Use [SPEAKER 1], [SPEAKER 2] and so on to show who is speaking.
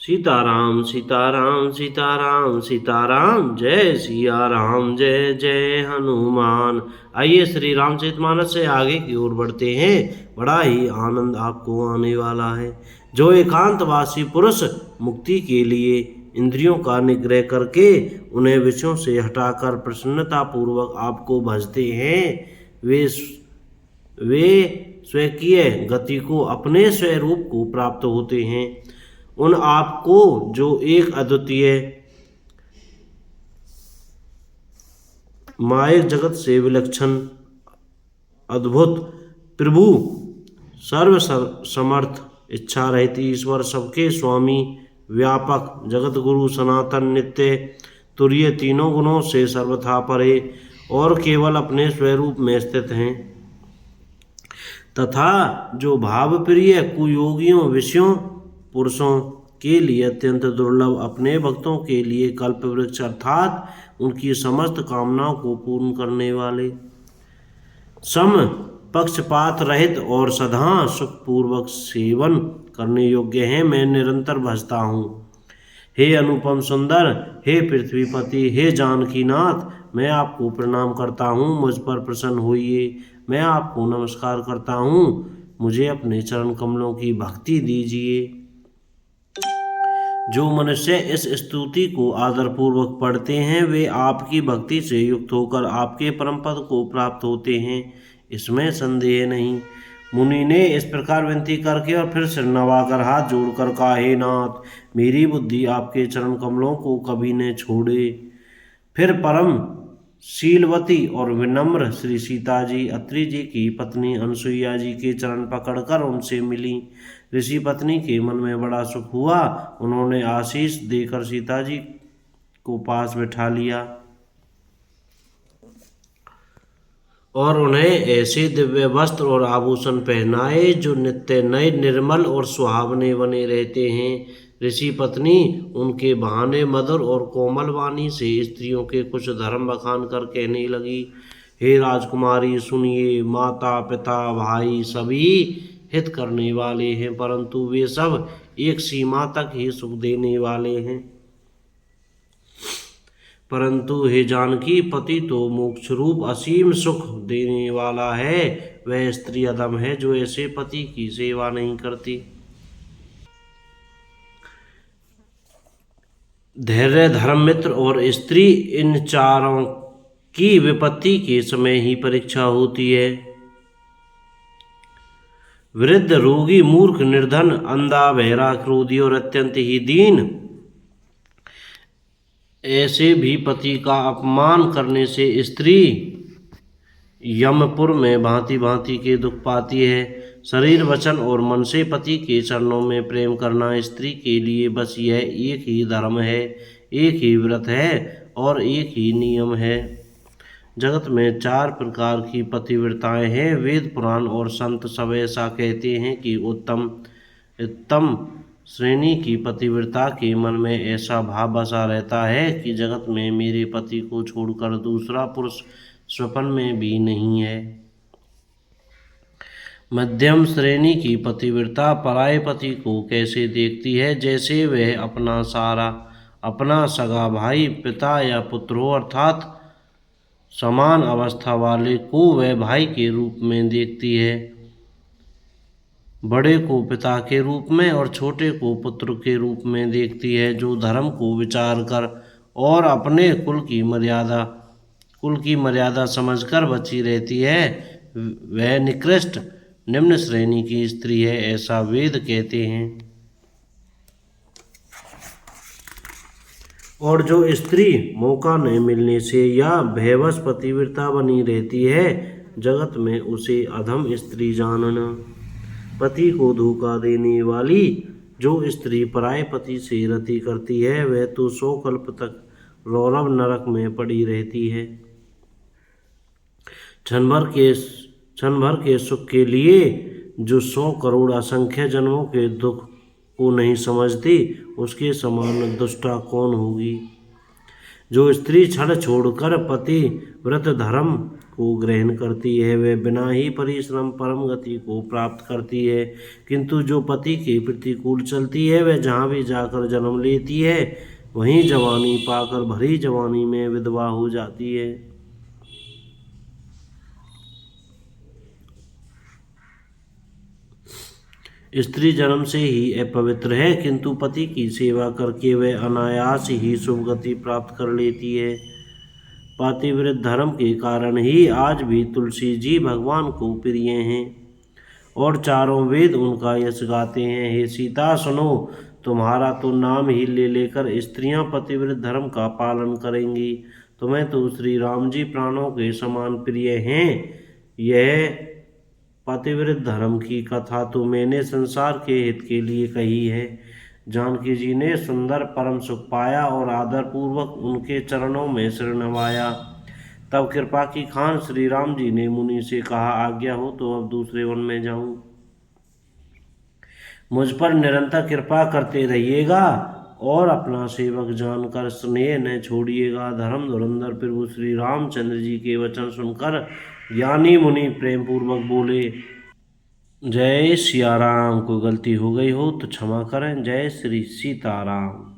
[SPEAKER 1] सीताराम सीताराम सीताराम सीताराम, जय सिया राम, जय जय हनुमान। आइए श्री रामचरितमानस से आगे की ओर बढ़ते हैं। बड़ा ही आनंद आपको आने वाला है। जो एकांतवासी पुरुष मुक्ति के लिए इंद्रियों का निग्रह करके उन्हें विषयों से हटाकर प्रसन्नता पूर्वक आपको भजते हैं, वे स्वकीय गति को, अपने स्वरूप को प्राप्त होते हैं। उन आपको जो एक अद्वितीय मायक जगत से विलक्षण अद्भुत प्रभु, सर्व समर्थ, इच्छा रहित ईश्वर, सबके स्वामी, व्यापक, जगत गुरु, सनातन, नित्य, तुरीय, तीनों गुणों से सर्वथा परे और केवल अपने स्वरूप में स्थित हैं, तथा जो भाव प्रिय कुयोगियों, विषयों, पुरुषों के लिए अत्यंत दुर्लभ, अपने भक्तों के लिए कल्प वृक्ष अर्थात उनकी समस्त कामनाओं को पूर्ण करने वाले, सम पक्षपात रहित और सदा सुखपूर्वक सेवन करने योग्य हैं, मैं निरंतर भजता हूँ। हे अनुपम सुंदर, हे पृथ्वीपति, हे जानकीनाथ, मैं आपको प्रणाम करता हूँ, मुझ पर प्रसन्न होइए। मैं आपको नमस्कार करता हूँ, मुझे अपने चरण कमलों की भक्ति दीजिए। जो मनुष्य इस स्तुति को आदरपूर्वक पढ़ते हैं वे आपकी भक्ति से युक्त होकर आपके परम पद को प्राप्त होते हैं, इसमें संदेह नहीं। मुनि ने इस प्रकार विनती करके और फिर सिर नवाकर हाथ जोड़कर कहा, हे नाथ, मेरी बुद्धि आपके चरण कमलों को कभी न छोड़े। फिर परम शीलवती और विनम्र श्री सीता जी अत्रि जी की पत्नी अनसुईया जी के चरण पकड़कर उनसे मिली। ऋषि पत्नी के मन में बड़ा सुख हुआ। उन्होंने आशीष देकर सीता जी को पास बिठा लिया और उन्हें ऐसे दिव्य वस्त्र और आभूषण पहनाए जो नित्य नए, निर्मल और सुहावने बने रहते हैं। ऋषि पत्नी उनके बहाने मधुर और कोमल वाणी से स्त्रियों के कुछ धर्म बखान कर कहने लगी, हे राजकुमारी सुनिए, माता पिता भाई सभी हित करने वाले हैं, परंतु वे सब एक सीमा तक ही सुख देने वाले हैं। परंतु हे जानकी, पति तो मोक्ष रूप असीम सुख देने वाला है। वह स्त्री अधम है जो ऐसे पति की सेवा नहीं करती। धैर्य, धर्म, मित्र और स्त्री, इन चारों की विपत्ति के समय ही परीक्षा होती है। वृद्ध, रोगी, मूर्ख, निर्धन, अंधा, बहरा, क्रोधी और अत्यंत ही दीन, ऐसे भी पति का अपमान करने से स्त्री यमपुर में भांति भांति के दुख पाती है। शरीर, वचन और मन से पति के चरणों में प्रेम करना स्त्री के लिए बस यह एक ही धर्म है, एक ही व्रत है और एक ही नियम है। जगत में 4 प्रकार की पतिव्रताएं हैं। वेद, पुराण और संत सब ऐसा कहते हैं कि उत्तम श्रेणी की पतिव्रता के मन में ऐसा भाव बसा रहता है कि जगत में मेरे पति को छोड़कर दूसरा पुरुष स्वप्न में भी नहीं है। मध्यम श्रेणी की पतिव्रता पराये पति को कैसे देखती है, जैसे वह अपना सगा भाई, पिता या पुत्र हो, अर्थात समान अवस्था वाले को वह भाई के रूप में देखती है, बड़े को पिता के रूप में और छोटे को पुत्र के रूप में देखती है। जो धर्म को विचार कर और अपने कुल की मर्यादा समझकर बची रहती है वह निकृष्ट निम्न श्रेणी की स्त्री है, ऐसा वेद कहते हैं। और जो स्त्री मौका नहीं मिलने से या भयवश पतिव्रता बनी रहती है जगत में, उसे अधम स्त्री जानना। पति को धोखा देने वाली जो स्त्री पराये पति से रति करती है वह तो 100 कल्प तक रौरव नरक में पड़ी रहती है। क्षण भर के सुख के लिए जो 100 करोड़ असंख्य जन्मों के दुख को नहीं समझती, उसके समान दुष्टा कौन होगी। जो स्त्री छल छोड़कर पति व्रत धर्म को ग्रहण करती है वह बिना ही परिश्रम परम गति को प्राप्त करती है, किंतु जो पति के प्रतिकूल चलती है वह जहाँ भी जाकर जन्म लेती है वहीं जवानी पाकर भरी जवानी में विधवा हो जाती है। स्त्री जन्म से ही अपवित्र है, किंतु पति की सेवा करके वह अनायास ही शुभ गति प्राप्त कर लेती है। पातिव्रत धर्म के कारण ही आज भी तुलसी जी भगवान को प्रिय हैं और चारों वेद उनका यश गाते हैं। हे सीता सुनो, तुम्हारा तो नाम ही ले लेकर स्त्रियां पतिव्रत धर्म का पालन करेंगी। तुम्हें तो श्री राम जी प्राणों के समान प्रिय हैं। यह पतिव्रत धर्म की कथा तो मैंने संसार के हित के लिए कही है। जानकी जी ने सुंदर परम सुख पाया और आदरपूर्वक उनके चरणों में सिर नवाया। तब कृपा की खान श्री राम जी ने मुनि से कहा, आज्ञा हो तो अब दूसरे वन में जाऊं। मुझ पर निरंतर कृपा करते रहिएगा और अपना सेवक जानकर स्नेह न छोड़िएगा। धर्म धुरंधर प्रभु श्री रामचंद्र जी के वचन सुनकर ज्ञानी मुनि प्रेम पूर्वक बोले, जय सिया राम। कोई गलती हो गई हो तो क्षमा करें। जय श्री सीताराम।